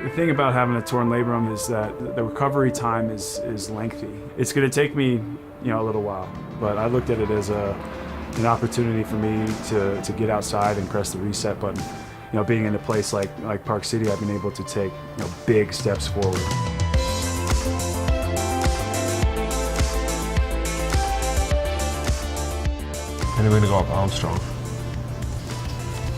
The thing about having a torn labrum is that the recovery time is lengthy. It's going to take me, a little while, but I looked at it as an opportunity for me to get outside and press the reset button. Being in a place like Park City, I've been able to take big steps forward. And then we're gonna go up Armstrong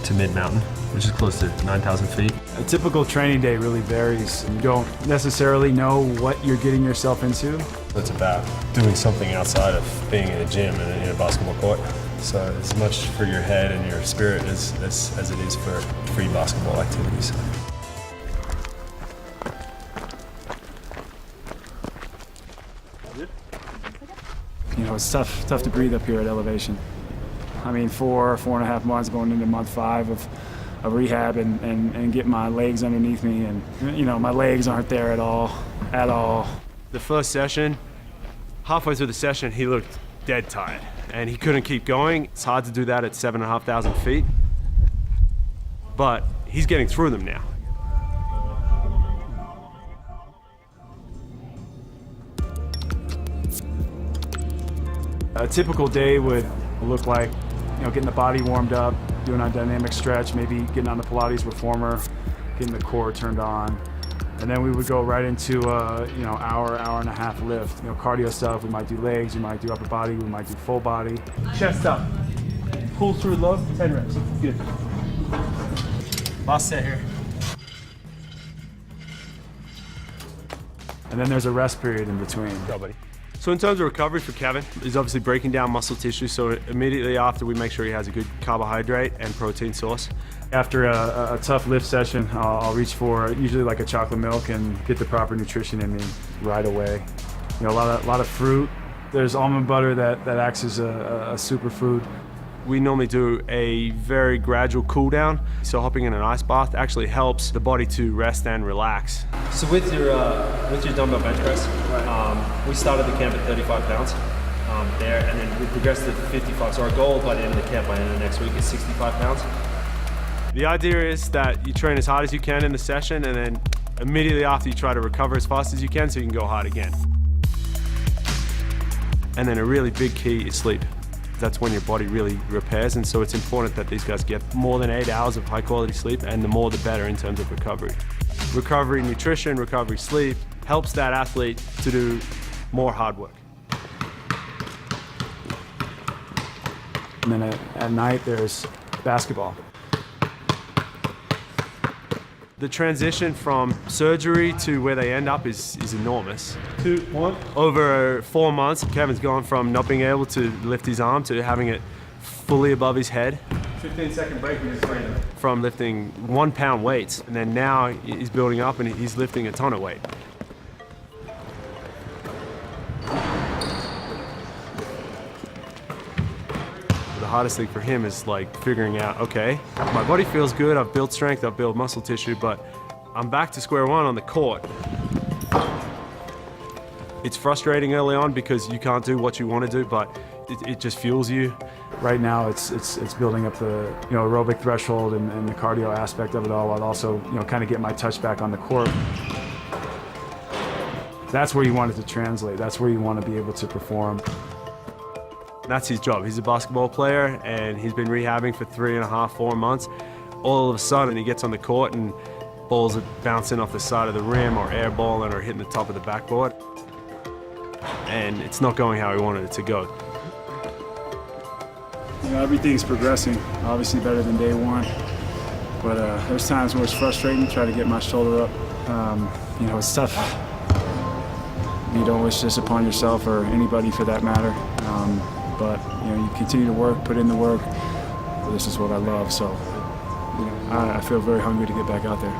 to mid-mountain, which is close to 9,000 feet. A typical training day really varies. You don't necessarily know what you're getting yourself into. It's about doing something outside of being in a gym and in a basketball court. So as much for your head and your spirit as it is for free basketball activities. It's tough to breathe up here at elevation. I mean, 4.5 months going into month 5 of rehab and get my legs underneath me, and my legs aren't there at all. The first session, halfway through the session, he looked dead tired and he couldn't keep going. It's hard to do that at 7,500 feet, but he's getting through them now. A typical day would look like, getting the body warmed up, doing a dynamic stretch, maybe getting on the Pilates reformer, getting the core turned on. And then we would go right into hour and a half lift. Cardio stuff, we might do legs, we might do upper body, we might do full body. Chest up, pull through low, 10 reps, good. Last set here. And then there's a rest period in between. Go, buddy. So in terms of recovery for Kevin, he's obviously breaking down muscle tissue, so immediately after we make sure he has a good carbohydrate and protein source. After a tough lift session, I'll reach for usually like a chocolate milk and get the proper nutrition in me right away. A lot of fruit. There's almond butter that acts as a superfood. We normally do a very gradual cool down, so hopping in an ice bath actually helps the body to rest and relax. So with your dumbbell bench press, we started the camp at 35 pounds there, and then we progressed to 55. So our goal by the end of the camp, by the end of next week, is 65 pounds. The idea is that you train as hard as you can in the session, and then immediately after you try to recover as fast as you can so you can go hard again. And then a really big key is sleep. That's when your body really repairs, and so it's important that these guys get more than 8 hours of high quality sleep, and the more the better in terms of recovery. Recovery nutrition, recovery sleep helps that athlete to do more hard work. And then at night there's basketball. The transition from surgery to where they end up is enormous. 2, 1. Over 4 months, Kevin's gone from not being able to lift his arm to having it fully above his head. 15-second break in his training. From lifting 1 pound weights, and then now he's building up and he's lifting a ton of weight. The hardest thing for him is figuring out, okay, my body feels good, I've built strength, I've built muscle tissue, but I'm back to square one on the court. It's frustrating early on because you can't do what you want to do, but it just fuels you. Right now it's building up the aerobic threshold and the cardio aspect of it all, while also kind of get my touch back on the court. That's where you want it to translate. That's where you want to be able to perform. That's his job. He's a basketball player and he's been rehabbing for 3.5, 4 months. All of a sudden he gets on the court and balls are bouncing off the side of the rim or airballing or hitting the top of the backboard. And it's not going how he wanted it to go. Everything's progressing, obviously better than day one. But there's times where it's frustrating to try to get my shoulder up. It's tough. You don't wish this upon yourself or anybody for that matter. But you continue to work, put in the work. This is what I love, so I feel very hungry to get back out there.